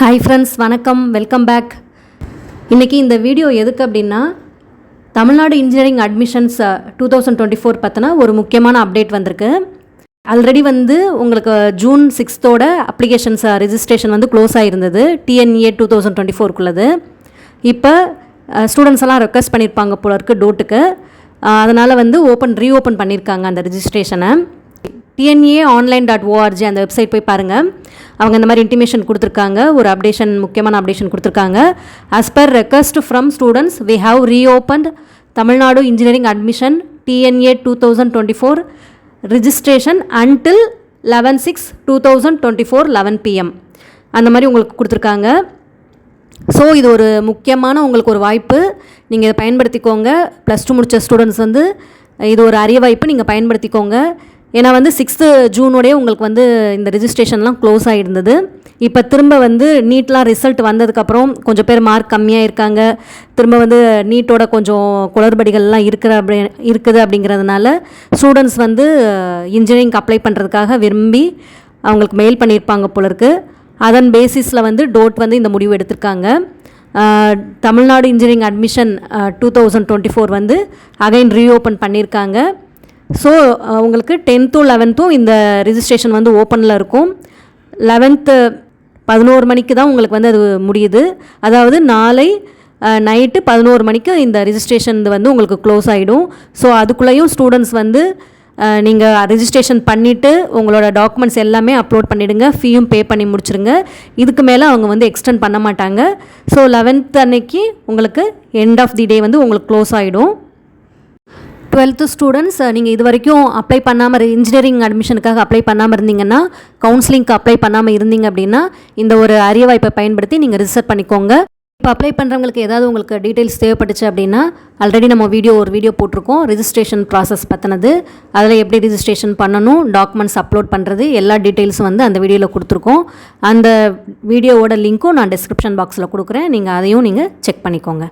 Hi friends, வணக்கம், welcome back. இன்றைக்கி இந்த வீடியோ எதுக்கு அப்படின்னா, தமிழ்நாடு இன்ஜினியரிங் அட்மிஷன்ஸ் 2024 பற்றின ஒரு முக்கியமான அப்டேட் வந்திருக்கு. ஆல்ரெடி உங்களுக்கு ஜூன் 6 அப்ளிகேஷன்ஸ் ரெஜிஸ்ட்ரேஷன் க்ளோஸ் ஆகிருந்தது, டிஎன்ஏ 2024க்குள்ளது. இப்போ ஸ்டூடெண்ட்ஸ் எல்லாம் ரெக்வஸ்ட் பண்ணியிருப்பாங்க போல இருக்குது டோட்டுக்கு. அதனால் ரீஓப்பன் பண்ணியிருக்காங்க அந்த ரெஜிஸ்ட்ரேஷனை. tnaonline.org அந்த வெப்சைட் போய் பாருங்கள். அவங்க இந்த மாதிரி இன்டிமேஷன் கொடுத்துருக்காங்க, ஒரு முக்கியமான அப்டேஷன் கொடுத்துருக்காங்க. As per request from students, we have reopened Tamil Nadu engineering admission TNEA 2024 registration until 11/6/2024 11 PM அந்த மாதிரி உங்களுக்கு கொடுத்துருக்காங்க. ஸோ இது ஒரு முக்கியமான உங்களுக்கு ஒரு வாய்ப்பு, நீங்கள் இதை பயன்படுத்திக்கோங்க. +2 முடித்த ஸ்டூடெண்ட்ஸ் இது ஒரு அரிய வாய்ப்பு, நீங்கள் பயன்படுத்திக்கோங்க. ஏன்னா 6 ஜூனோடய உங்களுக்கு இந்த ரெஜிஸ்ட்ரேஷன்லாம் க்ளோஸ் ஆகிருந்தது. இப்போ திரும்ப நீட்லாம் ரிசல்ட் வந்ததுக்கப்புறம் கொஞ்சம் பேர் மார்க் கம்மியாக இருக்காங்க. திரும்ப நீட்டோட கொஞ்சம் குளறுபடிகள்லாம் இருக்குது அப்படிங்கிறதுனால ஸ்டூடெண்ட்ஸ் இன்ஜினியரிங் அப்ளை பண்ணுறதுக்காக விரும்பி அவங்களுக்கு மெயில் பண்ணியிருப்பாங்க போல இருக்குது. அதன் பேசிஸில் டோட் இந்த முடிவு எடுத்திருக்காங்க. Tamil Nadu engineering admission 2024 again reopen பண்ணியிருக்காங்க. ஸோ உங்களுக்கு 10th 11th இந்த ரெஜிஸ்ட்ரேஷன் ஓப்பனில் இருக்கும். 11th 11 மணிக்கு தான் உங்களுக்கு அது முடியுது. அதாவது நாளை நைட்டு 11 மணிக்கு இந்த ரெஜிஸ்ட்ரேஷன் உங்களுக்கு க்ளோஸ் ஆகிடும். ஸோ அதுக்குள்ளேயும் ஸ்டூடெண்ட்ஸ் நீங்கள் ரெஜிஸ்ட்ரேஷன் பண்ணிவிட்டு உங்களோட டாக்குமெண்ட்ஸ் எல்லாமே அப்லோட் பண்ணிவிடுங்க, ஃபீயும் பே பண்ணி முடிச்சுருங்க. இதுக்கு மேலே அவங்க எக்ஸ்டெண்ட் பண்ண மாட்டாங்க. ஸோ 11th அன்னைக்கு உங்களுக்கு எண்ட் ஆஃப் தி டே உங்களுக்கு க்ளோஸ் ஆகிடும். 12th ஸ்டூடெண்ட்ஸ், நீங்கள் இது வரைக்கும் அப்ளை பண்ணாமல் இன்ஜினியரிங் அட்மிஷனுக்காக அப்ளை பண்ணாமல் இருந்தீங்கன்னா, கவுன்சிலிங்க்கு அப்ளை பண்ணாமல் இருந்தீங்க அப்படின்னா இந்த ஒரு அரிய வாய்ப்பை பயன்படுத்தி நீங்கள் ரிஜிஸ்டர் பண்ணிக்கோங்க. இப்போ அப்ளை பண்ணுறவங்களுக்கு ஏதாவது உங்களுக்கு டீட்டெயில்ஸ் தேவைப்பட்டுச்சு அப்படின்னா, ஆல்ரெடி நம்ம ஒரு வீடியோ போட்டிருக்கோம் ரெஜிஸ்ட்ரேஷன் ப்ராசஸ் பற்றினது. அதில் எப்படி ரெஜிஸ்ட்ரேஷன் பண்ணணும், டாக்குமெண்ட்ஸ் அப்லோட் பண்ணுறது, எல்லா டீட்டெயில்ஸும் அந்த வீடியோவில் கொடுத்துருக்கோம். அந்த வீடியோவோட லிங்க்கும் நான் டிஸ்கிரிப்ஷன் பாக்ஸில் கொடுக்குறேன், நீங்கள் அதையும் நீங்கள் செக் பண்ணிக்கோங்க.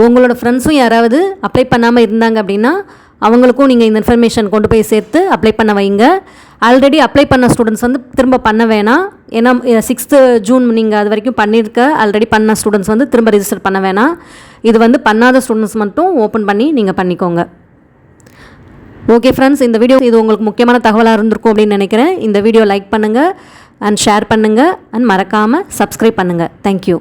உங்களோட ஃப்ரெண்ட்ஸும் யாராவது அப்ளை பண்ணாமல் இருந்தாங்க அப்படின்னா அவங்களுக்கும் நீங்கள் இந்த இன்ஃபர்மேஷன் கொண்டு போய் சேர்த்து அப்ளை பண்ண வைங்க. ஆல்ரெடி அப்ளை பண்ண ஸ்டூடெண்ட்ஸ் திரும்ப பண்ண வேணாம். ஏன்னா 6th ஜூன் நீங்கள் அது வரைக்கும் ஆல்ரெடி பண்ண ஸ்டூடெண்ட்ஸ் திரும்ப ரெஜிஸ்டர் பண்ண வேணாம். இது பண்ணாத ஸ்டூடெண்ட்ஸ் மட்டும் ஓப்பன் பண்ணி நீங்கள் பண்ணிக்கோங்க. ஓகே ஃப்ரெண்ட்ஸ், இந்த வீடியோ இது உங்களுக்கு முக்கியமான தகவலாக இருந்திருக்கும் அப்படின்னு நினைக்கிறேன். இந்த வீடியோ லைக் பண்ணுங்கள் அண்ட் ஷேர் பண்ணுங்கள் அண்ட் மறக்காமல் சப்ஸ்கிரைப் பண்ணுங்கள். தேங்க்யூ.